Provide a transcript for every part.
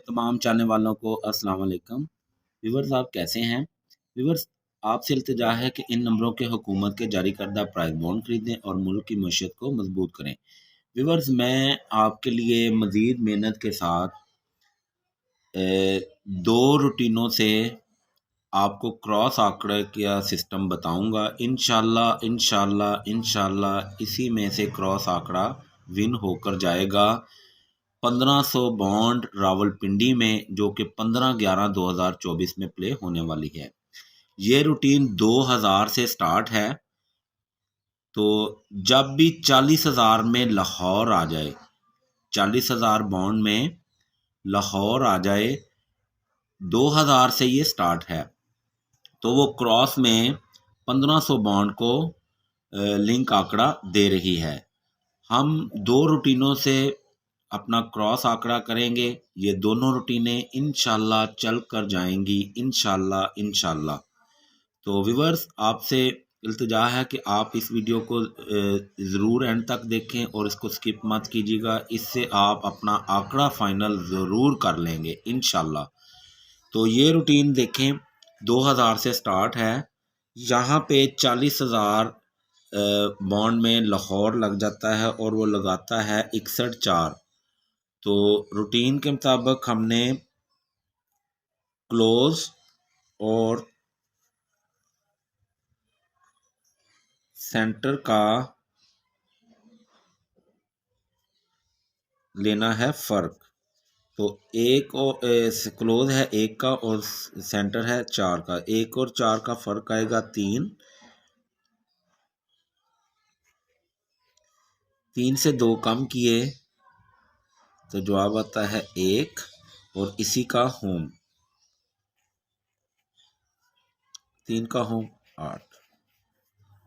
तमाम चाहने वालों को अस्सलाम वालेकुम। व्यूअर्स आप कैसे हैं? व्यूअर्स आपसे इल्तिजा है कि इन नंबरों के हुकूमत के जारी करदा प्राइस बॉन्ड खरीदें और मुल्क की मईशत को मजबूत करें। व्यूअर्स मैं आपके लिए मज़ीद मेहनत के साथ 2 रूटीनों से आपको क्रॉस आंकड़े का सिस्टम बताऊँगा। इंशाअल्लाह, इंशाअल्लाह, इंशाअल्लाह इसी में से क्रॉस आंकड़ा विन होकर जाएगा। 1500 बॉन्ड रावलपिंडी में जो कि 15/11/2024 में प्ले होने वाली है। ये रूटीन 2000 से स्टार्ट है। तो जब भी 40,000 में लाहौर आ जाए, 40,000 बॉन्ड में लाहौर आ जाए, 2000 से ये स्टार्ट है। तो वो क्रॉस में 1500 बॉन्ड को लिंक आंकड़ा दे रही है। हम 2 रूटीनों से अपना क्रॉस आंकड़ा करेंगे। ये दोनों रूटीनें इंशाअल्लाह चल कर जाएंगी, इंशाअल्लाह, इंशाअल्लाह। तो व्यूअर्स आपसे इल्तिजा है कि आप इस वीडियो को ज़रूर एंड तक देखें और इसको स्किप मत कीजिएगा। इससे आप अपना आंकड़ा फाइनल ज़रूर कर लेंगे इंशाअल्लाह। तो ये रूटीन देखें, 2000 से स्टार्ट है। यहाँ पे 40,000 बॉन्ड में लाहौर लग जाता है और वो लगाता है 61.4। तो रूटीन के मुताबिक हमने क्लोज और सेंटर का लेना है फ़र्क। तो एक और क्लोज है 1 का और सेंटर है 4 का। 1 और 4 का फ़र्क आएगा 3। 3 से 2 कम किए तो जवाब आता है 1 और इसी का होम। 3 का होम 8।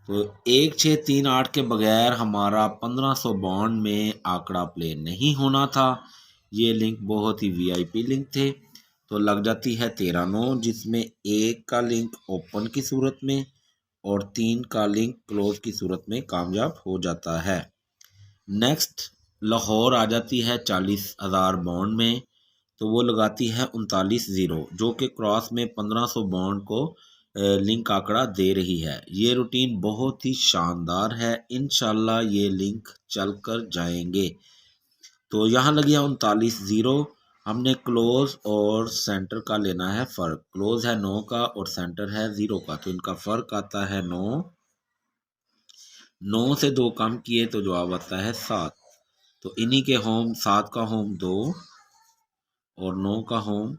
तो 1638 के बगैर हमारा 1500 बॉन्ड में आंकड़ा प्ले नहीं होना था। ये लिंक बहुत ही वीआईपी लिंक थे। तो लग जाती है 13/9, जिसमें 1 का लिंक ओपन की सूरत में और 3 का लिंक क्लोज की सूरत में कामयाब हो जाता है। नेक्स्ट लाहौर आ जाती है 40,000 बॉन्ड में। तो वो लगाती है 39/0 जो कि क्रॉस में 1500 बॉन्ड को लिंक आंकड़ा दे रही है। ये रूटीन बहुत ही शानदार है, इंशाल्लाह ये लिंक चल कर जाएंगे। तो यहाँ लगी है 39/0। हमने क्लोज और सेंटर का लेना है फ़र्क। क्लोज है 9 का और सेंटर है 0 का, तो इनका फ़र्क आता है 9। 9 से 2 कम किए तो जवाब आता है 7। तो इन्हीं के होम 7 का होम 2 और 9 का होम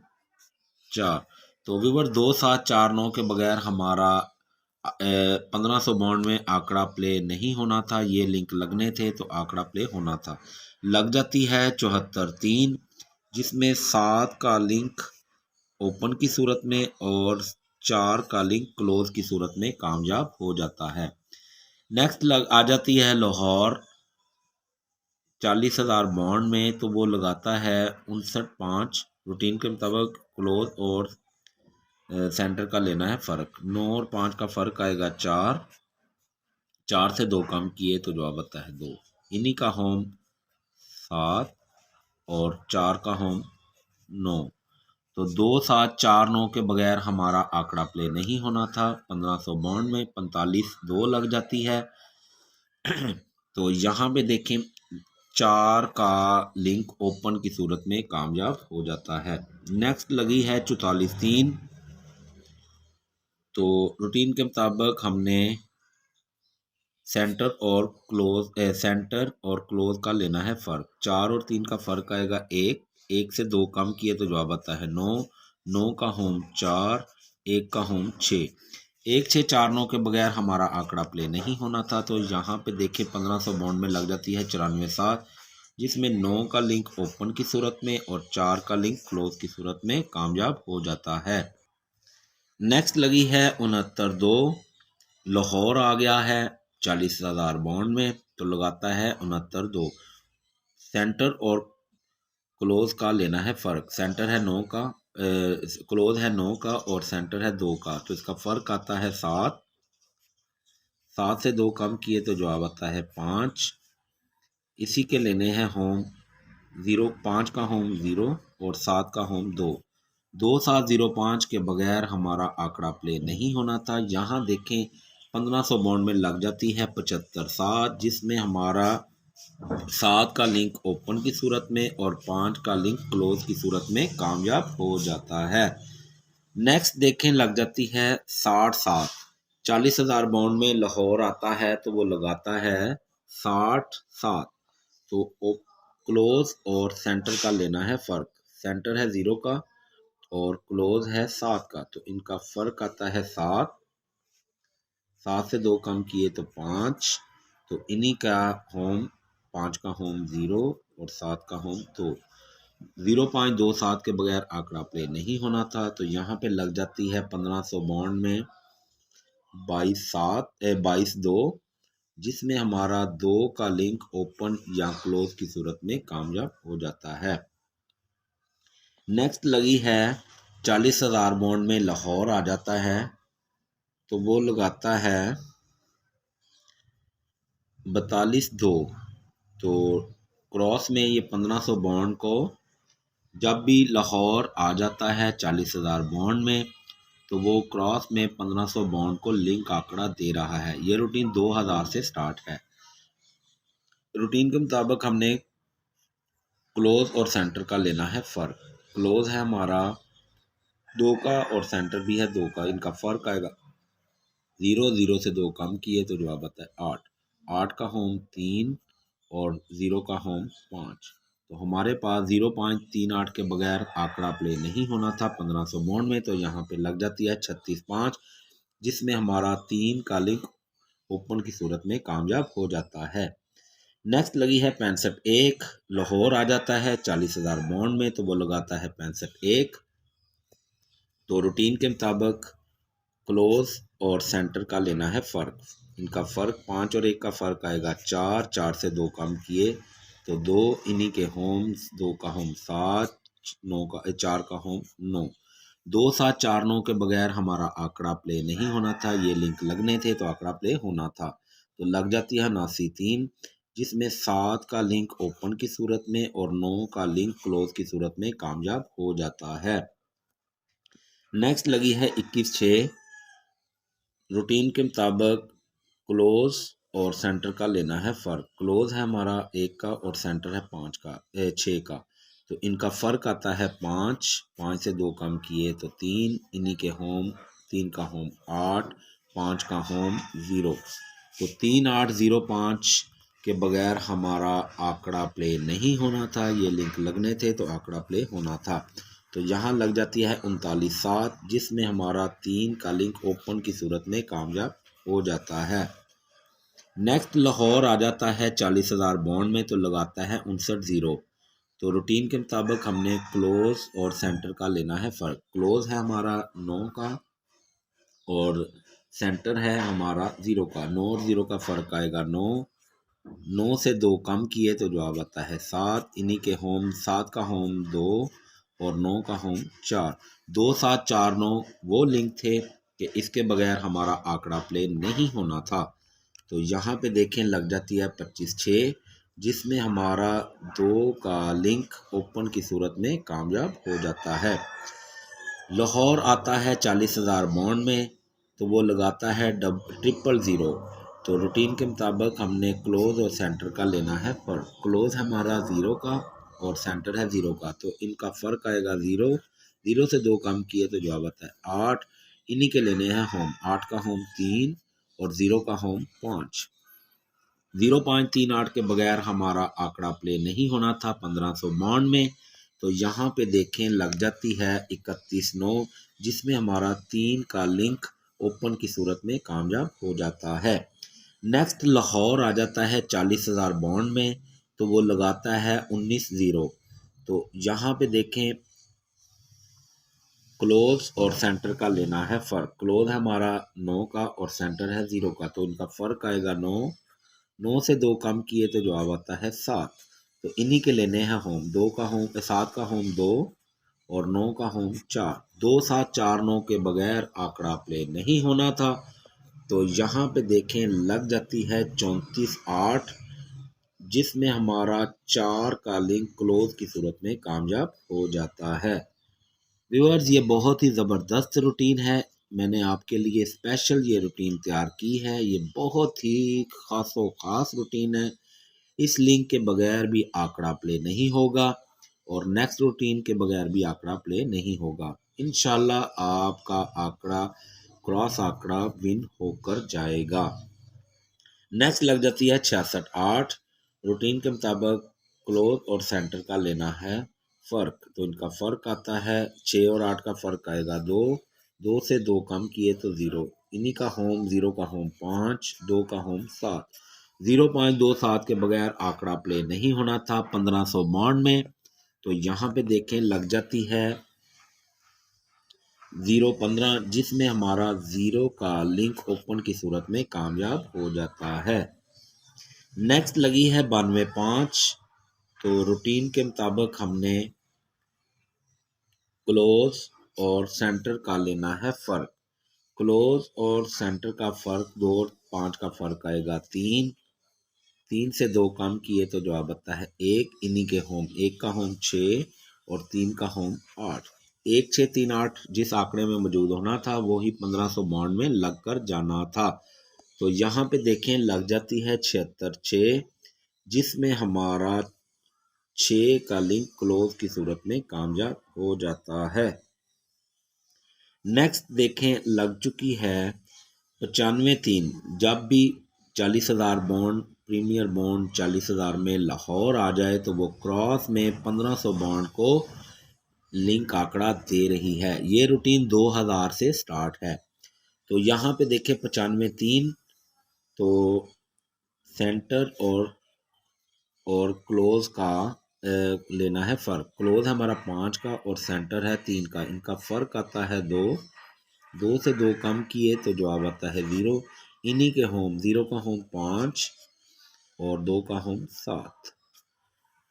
4। तो व्यूअर 2 7 4 9 के बगैर हमारा 1500 बॉन्ड में आंकड़ा प्ले नहीं होना था। ये लिंक लगने थे तो आंकड़ा प्ले होना था। लग जाती है 74/3, जिसमें 7 का लिंक ओपन की सूरत में और 4 का लिंक क्लोज की सूरत में कामयाब हो जाता है। नेक्स्ट आ जाती है लाहौर 40,000 बॉन्ड में। तो वो लगाता है 59/5। रूटीन के मुताबिक क्लोज और सेंटर का लेना है फ़र्क। 9 और 5 का फ़र्क आएगा 4। 4 से 2 कम किए तो जवाब आता है 2। इन्हीं का होम 7 और 4 का होम 9। तो 2 7 4 9 के बगैर हमारा आंकड़ा प्ले नहीं होना था। 1500 बॉन्ड में 45/2 लग जाती है। तो यहाँ पे देखें 4 का लिंक ओपन की सूरत में कामयाब हो जाता है। नेक्स्ट लगी है 44/3। तो रूटीन के मुताबिक हमने सेंटर और क्लोज का लेना है फ़र्क। 4 और 3 का फ़र्क आएगा 1। 1 से 2 कम किए तो जवाब आता है 9। 9 का होम 4, 1 का होम 6। 1 6 4 9 के बगैर हमारा आंकड़ा प्ले नहीं होना था। तो यहाँ पे देखिए 1500 बॉन्ड में लग जाती है 94/7, जिसमें 9 का लिंक ओपन की सूरत में और 4 का लिंक क्लोज की सूरत में कामयाब हो जाता है। नेक्स्ट लगी है 69/2। लाहौर आ गया है 40,000 बॉन्ड में। तो लगाता है 69/2। सेंटर और क्लोज का लेना है फ़र्क। सेंटर है 9 का, क्लोज है 9 का और सेंटर है 2 का। तो इसका फ़र्क आता है 7। 7 से 2 कम किए तो जवाब आता है 5। इसी के लेने हैं होम 0। 5 का होम 0 और 7 का होम 2। 2705 के बगैर हमारा आंकड़ा प्ले नहीं होना था। यहाँ देखें 1500 बाउंड में लग जाती है 75/7, जिसमें हमारा 7 का लिंक ओपन की सूरत में और 5 का लिंक क्लोज की सूरत में कामयाब हो जाता है। नेक्स्ट देखें लग जाती है 60/7। 40,000 बाउंड में लाहौर आता है तो वो लगाता है 60/7। तो क्लोज और सेंटर का लेना है फ़र्क। सेंटर है 0 का और क्लोज है 7 का, तो इनका फ़र्क आता है 7। 7 से 2 कम किए तो 5, तो इन्हीं का होम 5 का होम 0 और 7 का होम 2। 0527 के बगैर आंकड़ा प्ले नहीं होना था। तो यहाँ पे लग जाती है 1500 बाउंड में 22/2, जिसमें हमारा 2 का लिंक ओपन या क्लोज की सूरत में कामयाब हो जाता है। नेक्स्ट लगी है 40,000 बाउंड में लाहौर आ जाता है तो वो लगाता है 42/2। तो क्रॉस में ये 1500 बाउंड को जब भी लाहौर आ जाता है 40,000 बाउंड में तो वो क्रॉस में 1500 बाउंड को लिंक आंकड़ा दे रहा है। ये रूटीन 2000 से स्टार्ट है। रूटीन के मुताबिक हमने क्लोज और सेंटर का लेना है फ़र्क। क्लोज है हमारा 2 का और सेंटर भी है 2 का, इनका फ़र्क आएगा 0। 0 से 2 कम किए तो जवाब आता है 8। 8 का होम 3 और 0 का होम 5। तो हमारे पास 0.38 के बगैर आंकड़ा प्ले नहीं होना था 1500 बाउंड में। तो यहाँ पे लग जाती है 36/5, जिसमें हमारा 3 का लिंक ओपन की सूरत में कामयाब हो जाता है। नेक्स्ट लगी है 65/1। लाहौर आ जाता है 40,000 बाउंड में तो वो लगाता है 65/1। तो रूटीन के मुताबिक क्लोज और सेंटर का लेना है फ़र्क। इनका फ़र्क 5 और 1 का फ़र्क आएगा 4। 4 से 2 कम किए तो 2, इन्हीं के होम्स 2 का होम 7, 9 का 4 का होम 9। 2 7 4 9 के बगैर हमारा आंकड़ा प्ले नहीं होना था। ये लिंक लगने थे तो आंकड़ा प्ले होना था। तो लग जाती है 79/3, जिसमें 7 का लिंक ओपन की सूरत में और 9 का लिंक क्लोज की सूरत में कामयाब हो जाता है। नेक्स्ट लगी है 21/6। रूटीन के मुताबिक क्लोज और सेंटर का लेना है फ़र्क। क्लोज है हमारा 1 का और सेंटर है 6 का। तो इनका फ़र्क आता है 5। 5 से 2 कम किए तो 3, इन्हीं के होम 3 का होम 8, 5 का होम 0। तो 3 8 0 5 के बगैर हमारा आंकड़ा प्ले नहीं होना था। ये लिंक लगने थे तो आंकड़ा प्ले होना था। तो यहाँ लग जाती है 39/7, जिसमें हमारा 3 का लिंक ओपन की सूरत में कामयाब हो जाता है। नेक्स्ट लाहौर आ जाता है 40,000 बाउंड में तो लगाता है 59/0। तो रूटीन के मुताबिक हमने क्लोज और सेंटर का लेना है फ़र्क। क्लोज है हमारा 9 का और सेंटर है हमारा 0 का। 9 और 0 का फ़र्क आएगा 9। 9 से 2 कम किए तो जवाब आता है 7, इन्हीं के होम 7 का होम 2 और 9 का होम 4। 2 7 4 9 वो लिंक थे कि इसके बगैर हमारा आंकड़ा प्ले नहीं होना था। तो यहाँ पे देखें लग जाती है 25/6, जिसमें हमारा 2 का लिंक ओपन की सूरत में कामयाब हो जाता है। लाहौर आता है 40,000 बाउंड में तो वो लगाता है 000। तो रूटीन के मुताबिक हमने क्लोज और सेंटर का लेना है फ़र्क। क्लोज हमारा 0 का और सेंटर है 0 का, तो इनका फ़र्क आएगा 0। 0 से 2 कम किए तो जवाब आता है 8, इन्हीं के लेने हैं होम। 8 का होम 3 और 0 का होम 5। 0.38 के बगैर हमारा आंकड़ा प्ले नहीं होना था 1500 बाउंड में। तो यहाँ पे देखें लग जाती है 31/9, जिसमें हमारा 3 का लिंक ओपन की सूरत में कामयाब हो जाता है। नेक्स्ट लाहौर आ जाता है 40,000 बाउंड में तो वो लगाता है 19/0। तो यहाँ पे देखें क्लोज और सेंटर का लेना है फ़र्क। क्लोज है हमारा 9 का और सेंटर है 0 का, तो इनका फ़र्क आएगा 9। 9 से 2 कम किए तो जवाब आता है 7। तो इन्हीं के लेने हैं होम। 2 का होम 7 का होम 2 और 9 का होम 4। 2 7 4 9 के बगैर आंकड़ा प्ले नहीं होना था। तो यहाँ पे देखें लग जाती है 34/8, जिसमें हमारा 4 का लिंक क्लोज की सूरत में कामयाब हो जाता है। व्यूअर्स, ये बहुत ही ज़बरदस्त रूटीन है। मैंने आपके लिए स्पेशल ये रूटीन तैयार की है। ये बहुत ही ख़ासो ख़ास रूटीन है। इस लिंक के बगैर भी आंकड़ा प्ले नहीं होगा और नेक्स्ट रूटीन के बगैर भी आंकड़ा प्ले नहीं होगा। इंशाल्लाह आपका आंकड़ा क्रॉस आंकड़ा विन होकर जाएगा। नेक्स्ट लग जाती है 66 8। रूटीन के मुताबिक क्लोज और सेंटर का लेना है फ़र्क। तो इनका फ़र्क आता है 6 और 8 का फ़र्क आएगा 2। 2 से 2 कम किए तो 0। इन्हीं का होम 0 का होम 5, 2 का होम 7। 0 5 2 7 के बगैर आंकड़ा प्ले नहीं होना था 1500 बॉन्ड में। तो यहाँ पे देखें लग जाती है 0 15, जिसमें हमारा 0 का लिंक ओपन की सूरत में कामयाब हो जाता है। नेक्स्ट लगी है 92 5। तो रूटीन के मुताबिक हमने क्लोज और सेंटर का लेना है फ़र्क। क्लोज और सेंटर का फ़र्क 2 और 5 का फ़र्क आएगा 3। 3 से 2 कम किए तो जवाब आता है 1। इन्हीं के होम 1 का होम 6 और 3 का होम 8। 1 6 3 8 जिस आंकड़े में मौजूद होना था वही 1500 बॉन्ड में लग कर जाना था। तो यहाँ पे देखें लग जाती है 76 6, जिसमें हमारा 6 का लिंक क्लोज की सूरत में कामयाब हो जाता है। नेक्स्ट देखें लग चुकी है 95 3। जब भी 40,000 बॉन्ड प्रीमियर बॉन्ड 40,000 में लाहौर आ जाए तो वो क्रॉस में 1500 बॉन्ड को लिंक आंकड़ा दे रही है। ये रूटीन 2000 से स्टार्ट है। तो यहाँ पे देखें 95 3। तो सेंटर और क्लोज का लेना है फ़र्क। क्लोज हमारा 5 का और सेंटर है 3 का। इनका फ़र्क आता है 2। 2 से 2 कम किए तो जवाब आता है 0। इन्हीं के होम 0 का होम 5 और 2 का होम 7।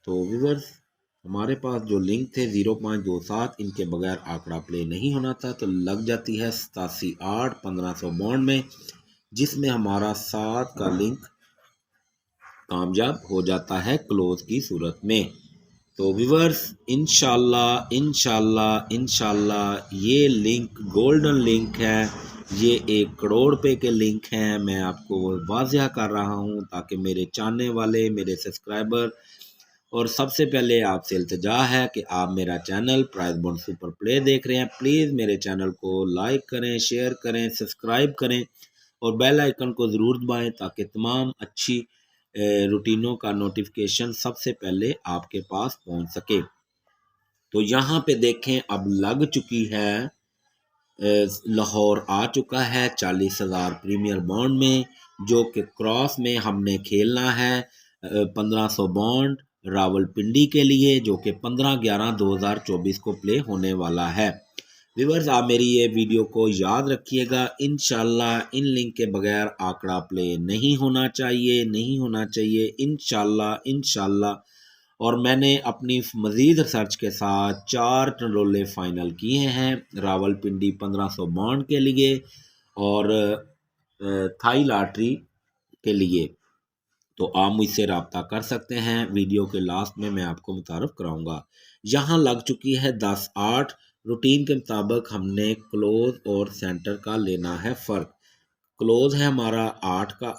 तो व्यूअर्स, हमारे पास जो लिंक थे 0 5 2 7, इनके बगैर आंकड़ा प्ले नहीं होना था। तो लग जाती है 87 8 1500 बॉन्ड में, जिसमें हमारा 7 का लिंक कामयाब हो जाता है क्लोज की सूरत में। तो व्यूअर्स, इंशाल्लाह इंशाल्लाह इंशाल्लाह ये लिंक गोल्डन लिंक है। ये 1 करोड़ रुपए के लिंक हैं। मैं आपको वाज़िया कर रहा हूँ ताकि मेरे चाहने वाले, मेरे सब्सक्राइबर, और सबसे पहले आपसे इल्तिजा है कि आप मेरा channel price bond super play देख रहे हैं, प्लीज़ मेरे चैनल को लाइक करें, शेयर करें, सब्सक्राइब करें और बेल आइकन को ज़रूर दबाएं ताकि तमाम अच्छी रूटीनों का नोटिफिकेशन सबसे पहले आपके पास पहुंच सके। तो यहाँ पे देखें अब लग चुकी है, लाहौर आ चुका है 40,000 प्रीमियर बॉन्ड में, जो कि क्रॉस में हमने खेलना है 1500 बॉन्ड रावलपिंडी के लिए, जो कि 15/11/2024 को प्ले होने वाला है। व्यूअर्स, आप मेरी ये वीडियो को याद रखिएगा। इंशाल्लाह इन लिंक के बगैर आंकड़ा प्ले नहीं होना चाहिए, नहीं होना चाहिए, इंशाल्लाह इंशाल्लाह। और मैंने अपनी मज़ीद रिसर्च के साथ 4 टंडोले फाइनल किए हैं रावलपिंडी 1500 बॉन्ड के लिए और थाई लॉटरी के लिए। तो आप मुझसे रब्ता कर सकते हैं। वीडियो के लास्ट में मैं आपको मुतारफ़ कराऊंगा। यहाँ लग चुकी है 10 8। रूटीन के मुताबिक हमने क्लोज और सेंटर का लेना है फ़र्क। क्लोज है हमारा 8 का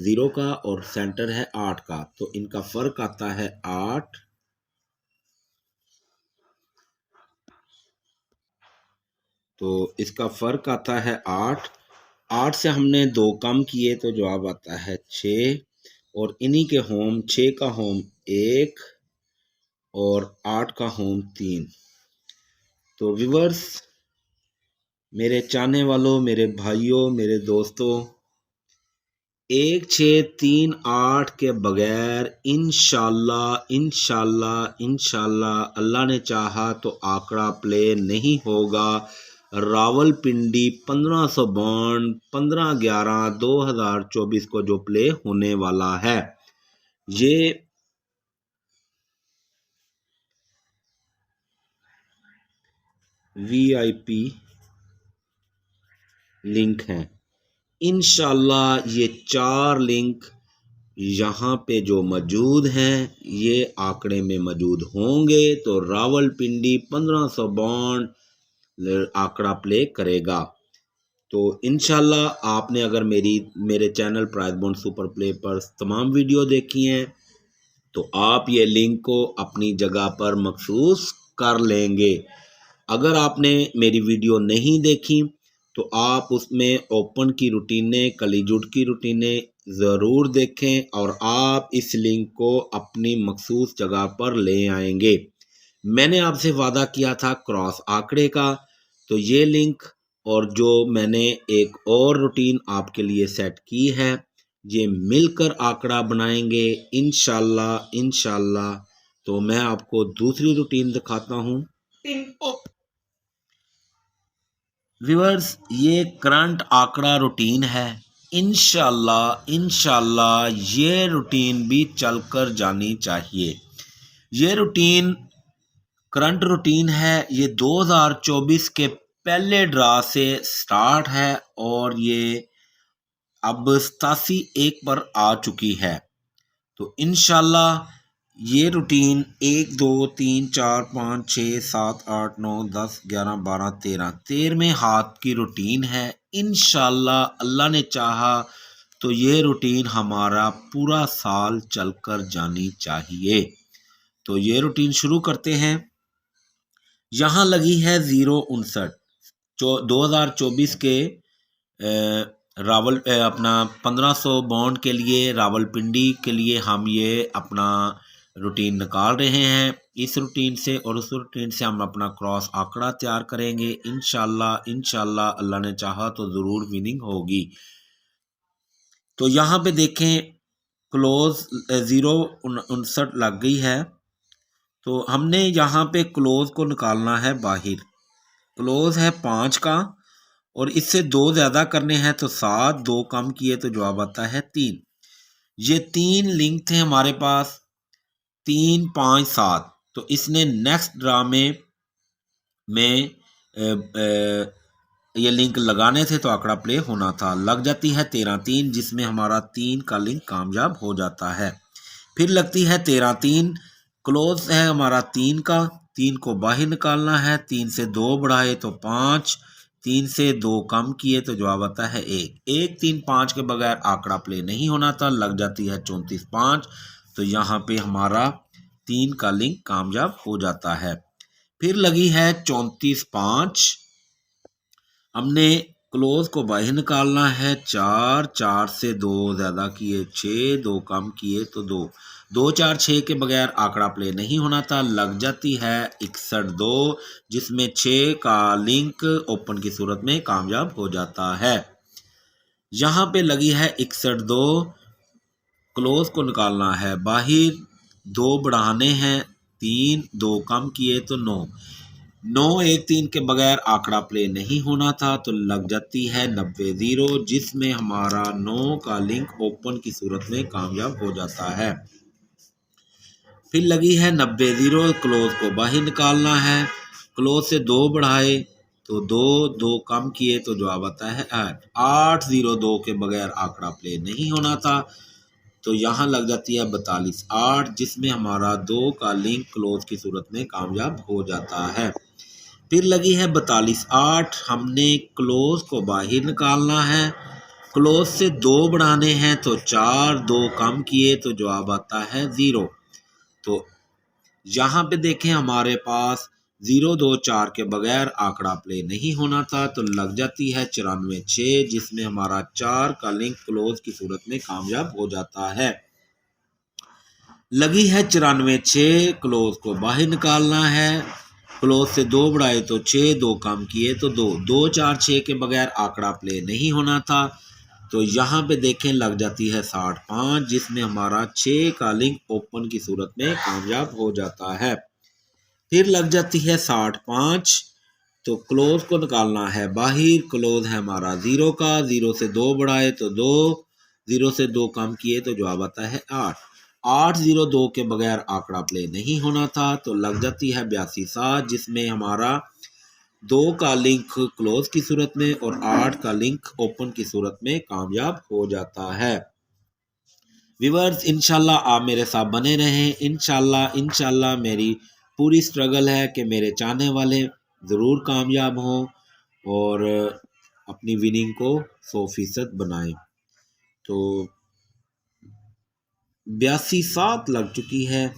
0 का और सेंटर है 8 का। तो इनका फ़र्क आता है 8। तो इसका फ़र्क आता है 8। 8 से हमने 2 कम किए तो जवाब आता है 6 और इन्हीं के होम 6 का होम 1 और 8 का होम 3। तो व्यूअर्स, मेरे चाहने वालों, मेरे भाइयों, मेरे दोस्तों, 1 6 3 8 के बगैर इंशाल्लाह इंशाल्लाह इंशाल्लाह अल्लाह ने चाहा तो आंकड़ा प्ले नहीं होगा। रावलपिंडी 1500 बॉन्ड 15/11/2024 को जो प्ले होने वाला है, ये VIP लिंक हैं। इंशाल्लाह ये 4 लिंक यहाँ पे जो मौजूद हैं ये आंकड़े में मौजूद होंगे, तो रावलपिंडी 1500 बॉन्ड आंकड़ा प्ले करेगा। तो इंशाल्लाह आपने अगर मेरे channel price bond super play पर तमाम वीडियो देखी हैं तो आप ये लिंक को अपनी जगह पर महसूस कर लेंगे। अगर आपने मेरी वीडियो नहीं देखी तो आप उसमें ओपन की रूटीनें, कलीजुड की रूटीनें ज़रूर देखें और आप इस लिंक को अपनी मखसूस जगह पर ले आएंगे। मैंने आपसे वादा किया था क्रॉस आंकड़े का, तो ये लिंक और जो मैंने एक और रूटीन आपके लिए सेट की है, ये मिलकर आंकड़ा बनाएंगे इंशाल्लाह इंशाल्लाह। तो मैं आपको दूसरी रूटीन दिखाता हूँ। व्यूअर्स, ये करंट आंकड़ा रूटीन है। इंशाल्लाह इंशाल्लाह ये रूटीन भी चलकर जानी चाहिए। ये रूटीन करंट रूटीन है। ये 2024 के पहले ड्रा से स्टार्ट है और ये अब 87 पर आ चुकी है। तो इंशाल्लाह ये रूटीन 1 2 3 4 5 6 7 8 9 10 11 12 13वें हाथ की रूटीन है। इंशाल्लाह अल्लाह ने चाहा तो ये रूटीन हमारा पूरा साल चलकर जानी चाहिए। तो ये रूटीन शुरू करते हैं। यहाँ लगी है 059 2024 के अपना 1500 बॉन्ड के लिए रावलपिंडी के लिए हम ये अपना रूटीन निकाल रहे हैं। इस रूटीन से और उस रूटीन से हम अपना क्रॉस आंकड़ा तैयार करेंगे। इंशाल्लाह इंशाल्लाह अल्लाह ने चाहा तो ज़रूर विनिंग होगी। तो यहाँ पे देखें क्लोज 059 लग गई है। तो हमने यहाँ पे क्लोज को निकालना है बाहर। क्लोज है 5 का और इससे 2 ज़्यादा करने हैं तो 7, 2 कम किए तो जवाब आता है 3। ये 3 लिंक थे हमारे पास, 3 5 7। तो इसने नेक्स्ट ड्रा में ये लिंक लगाने थे तो आंकड़ा प्ले होना था। लग जाती है 13 3 जिसमें हमारा 3 का लिंक कामयाब हो जाता है। फिर लगती है 13 3, क्लोज है हमारा 3 का, 3 को बाहर निकालना है। 3 से 2 बढ़ाए तो 5, 3 से 2 कम किए तो जवाब आता है 1। 1 3 5 के बगैर आंकड़ा प्ले नहीं होना था। लग जाती है 34 5। तो यहाँ पे हमारा 3 का लिंक कामयाब हो जाता है। फिर लगी है 34 5। हमने क्लोज को बाहर निकालना है। 4 4 से 2 ज़्यादा किए 6, 2 कम किए तो 2, 2 4 6 के बगैर आंकड़ा प्ले नहीं होना था। लग जाती है 61 2 जिसमें 6 का लिंक ओपन की सूरत में कामयाब हो जाता है। यहाँ पे लगी है 61 2, क्लोज को निकालना है बाहर, 2 बढ़ाने हैं, 3 2 कम किए तो 9, 9 1 3 के बगैर आंकड़ा प्ले नहीं होना था। तो लग जाती है 90 0 जिसमें हमारा 9 का लिंक ओपन की सूरत में कामयाब हो जाता है। फिर लगी है 90 0, क्लोज को बाहर निकालना है। क्लोज से 2 बढ़ाए तो 2 2 कम किए तो जवाब आता है 8। 8 0 2 के बगैर आंकड़ा प्ले नहीं होना था। तो यहाँ लग जाती है 42 8 जिसमें हमारा 2 का लिंक क्लोज की सूरत में कामयाब हो जाता है। फिर लगी है 42 8, हमने क्लोज को बाहर निकालना है। क्लोज से 2 बढ़ाने हैं तो 4, 2 कम किए तो जवाब आता है 0। तो यहाँ पे देखें हमारे पास 0 2 4 के बगैर आंकड़ा प्ले नहीं होना था। तो लग जाती है 94 6 जिसमें हमारा 4 का लिंक क्लोज की सूरत में कामयाब हो जाता है। लगी है 94 6, क्लोज को बाहर निकालना है। क्लोज से 2 बढ़ाए तो 6, 2 कम किए तो 2, 2 4 6 के बगैर आंकड़ा प्ले नहीं होना था। तो यहाँ पे देखें लग जाती है 60 5 जिसमें हमारा 6 का लिंक ओपन की सूरत में कामयाब हो जाता है। फिर लग जाती है 60 5, तो क्लोज को निकालना है बाहर। क्लोज है हमारा 0 का, 0 से 2 बढ़ाए तो 2, 0 से 2 कम किए तो जवाब आता है 8। 8 0 2 के बगैर आंकड़ा प्ले नहीं होना था। तो लग जाती है 82 7 जिसमें हमारा 2 का लिंक क्लोज की सूरत में और 8 का लिंक ओपन की सूरत में कामयाब हो जाता है। व्यूअर्स इंशाल्लाह आप मेरे साथ बने रहें। इंशाल्लाह मेरी पूरी स्ट्रगल है कि मेरे चाहने वाले ज़रूर कामयाब हों और अपनी विनिंग को 100% बनाएं। तो 82 लग चुकी है,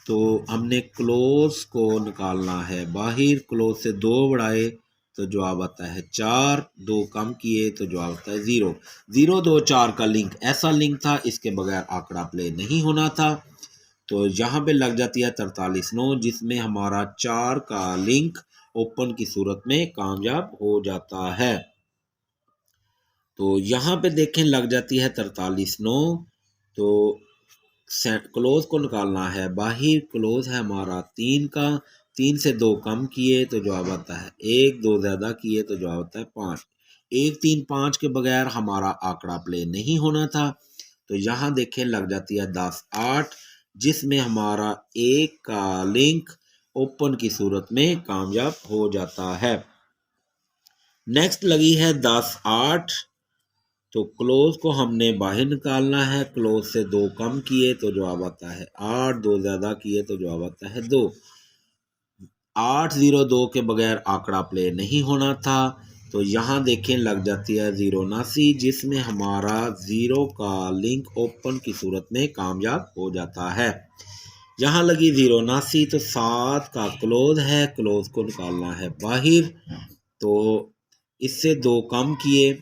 तो हमने क्लोज को निकालना है बाहर। क्लोज से 2 बढ़ाए तो जवाब आता है 4, 2 कम किए तो जवाब आता है 0। 0 2 4 का लिंक ऐसा लिंक था, इसके बगैर आंकड़ा प्ले नहीं होना था। तो यहाँ पे लग जाती है 43 9, जिसमें हमारा 4 का लिंक ओपन की सूरत में कामयाब हो जाता है। तो यहाँ पे देखें लग जाती है 43 9। तो क्लोज को निकालना है बाहर। क्लोज है हमारा 3 का, 3 से 2 कम किए तो जवाब आता है 1, 2 ज़्यादा किए तो जवाब आता है 5। 1 3 5 के बगैर हमारा आंकड़ा प्ले नहीं होना था। तो यहाँ देखें लग जाती है 10 8, जिसमें हमारा 1 का लिंक ओपन की सूरत में कामयाब हो जाता है। नेक्स्ट लगी है 10 8। तो क्लोज को हमने बाहर निकालना है। क्लोज से 2 कम किए तो जवाब आता है 8, 2 ज़्यादा किए तो जवाब आता है 2। 8 0 2 के बगैर आंकड़ा प्ले नहीं होना था। तो यहाँ देखें लग जाती है 0 79, जिसमें हमारा 0 का लिंक ओपन की सूरत में कामयाब हो जाता है। यहाँ लगी 0 79, तो 7 का क्लोज है। क्लोज को निकालना है बाहर। तो इससे 2 कम किए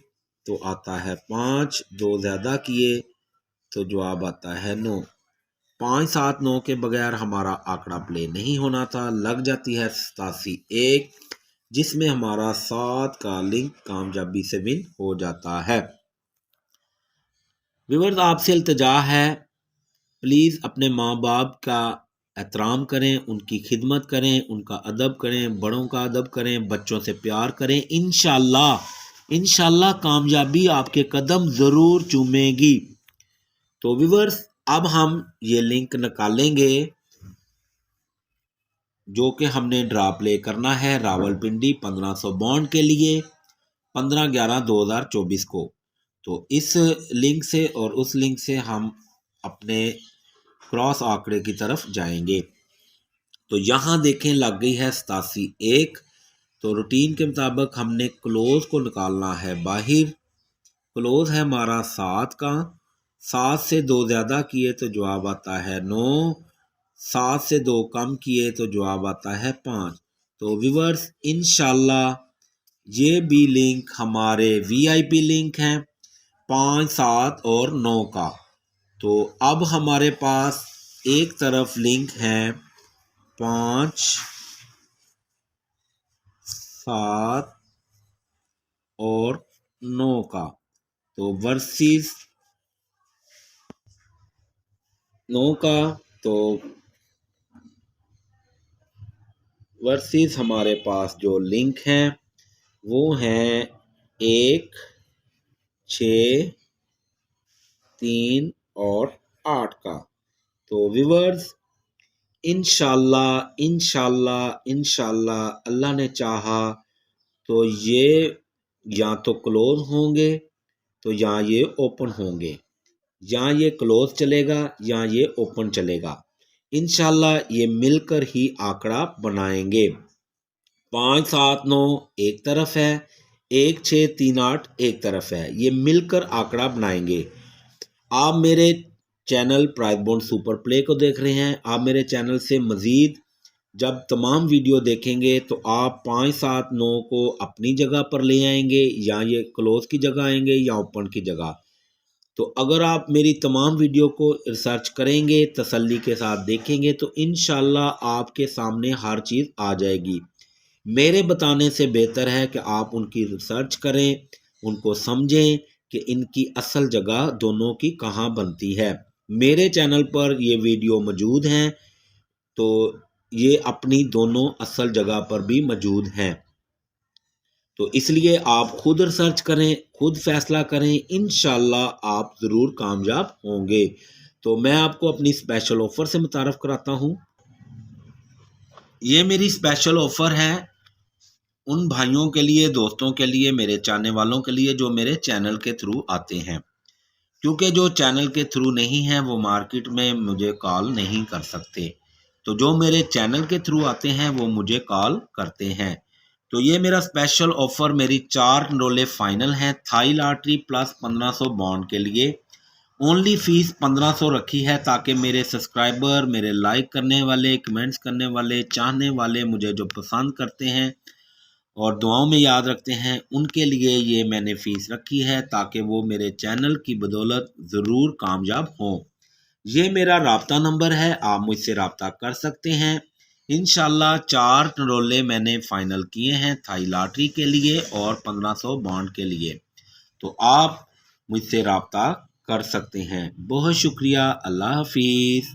तो आता है 5, 2 ज़्यादा किए तो जवाब आता है 9। 5 7 9 के बगैर हमारा आंकड़ा प्ले नहीं होना था। लग जाती है 87 1, जिसमें हमारा 7 का लिंक कामयाबी से विन हो जाता है। व्यूअर्स आपसे इल्तिजा है, प्लीज़ अपने माँ बाप का एहतराम करें, उनकी खिदमत करें, उनका अदब करें, बड़ों का अदब करें, बच्चों से प्यार करें। इंशाल्लाह कामयाबी आपके कदम ज़रूर चूमेगी। तो व्यूअर्स अब हम ये लिंक निकालेंगे जो कि हमने ड्रा प्ले करना है रावलपिंडी 1500 बॉन्ड के लिए 15/11/2024 को। तो इस लिंक से और उस लिंक से हम अपने क्रॉस आंकड़े की तरफ जाएंगे। तो यहाँ देखें लग गई है 87 1। तो रूटीन के मुताबिक हमने क्लोज को निकालना है बाहर। क्लोज है हमारा 7 का, 7 से 2 ज़्यादा किए तो जवाब आता है 9, 7 से 2 कम किए तो जवाब आता है 5। तो व्यूअर्स इंशाल्लाह ये भी लिंक हमारे वीआईपी लिंक हैं 5 7 और 9 का। तो अब हमारे पास एक तरफ लिंक है 5 7 और 9 का। तो वर्सेस 9 का, तो वर्सेस हमारे पास जो लिंक हैं वो हैं 1 6 3 और 8 का। तो व्यूअर्स इंशाल्लाह अल्लाह ने चाहा तो ये या तो क्लोज होंगे तो या ये ओपन होंगे, या ये क्लोज चलेगा या ये ओपन चलेगा। इंशाल्लाह ये मिलकर ही आंकड़ा बनाएंगे। 5 7 9 एक तरफ है, 1 6 3 8 एक तरफ है, ये मिलकर आंकड़ा बनाएंगे। आप मेरे channel price bond super play को देख रहे हैं। आप मेरे चैनल से मज़ीद जब तमाम वीडियो देखेंगे तो आप 5 7 9 को अपनी जगह पर ले आएंगे, या ये क्लोज की जगह आएंगे या ओपन की जगह। तो अगर आप मेरी तमाम वीडियो को रिसर्च करेंगे, तसल्ली के साथ देखेंगे, तो इंशाल्लाह आपके सामने हर चीज़ आ जाएगी। मेरे बताने से बेहतर है कि आप उनकी रिसर्च करें, उनको समझें कि इनकी असल जगह दोनों की कहाँ बनती है। मेरे चैनल पर ये वीडियो मौजूद हैं, तो ये अपनी दोनों असल जगह पर भी मौजूद हैं। तो इसलिए आप खुद रिसर्च करें, खुद फैसला करें, इंशाल्लाह आप ज़रूर कामयाब होंगे। तो मैं आपको अपनी स्पेशल ऑफ़र से मुतारफ़ कराता हूँ। ये मेरी स्पेशल ऑफ़र है उन भाइयों के लिए, दोस्तों के लिए, मेरे चाहने वालों के लिए जो मेरे चैनल के थ्रू आते हैं, क्योंकि जो चैनल के थ्रू नहीं है वो मार्केट में मुझे कॉल नहीं कर सकते। तो जो मेरे चैनल के थ्रू आते हैं वो मुझे कॉल करते हैं। तो ये मेरा स्पेशल ऑफ़र, मेरी 4 रोले फाइनल हैं थाई लॉटरी प्लस 1500 बॉन्ड के लिए। ओनली फ़ीस 1500 रखी है ताकि मेरे सब्सक्राइबर, मेरे लाइक करने वाले, कमेंट्स करने वाले, चाहने वाले, मुझे जो पसंद करते हैं और दुआओं में याद रखते हैं, उनके लिए ये मैंने फ़ीस रखी है ताकि वो मेरे चैनल की बदौलत ज़रूर कामयाब हों। ये मेरा राब्ता नंबर है, आप मुझसे राब्ता कर सकते हैं। इंशाल्लाह 4 रोले मैंने फ़ाइनल किए हैं थाई लॉटरी के लिए और 1500 बॉन्ड के लिए। तो आप मुझसे राब्ता कर सकते हैं। बहुत शुक्रिया। अल्लाह हाफ़िज़।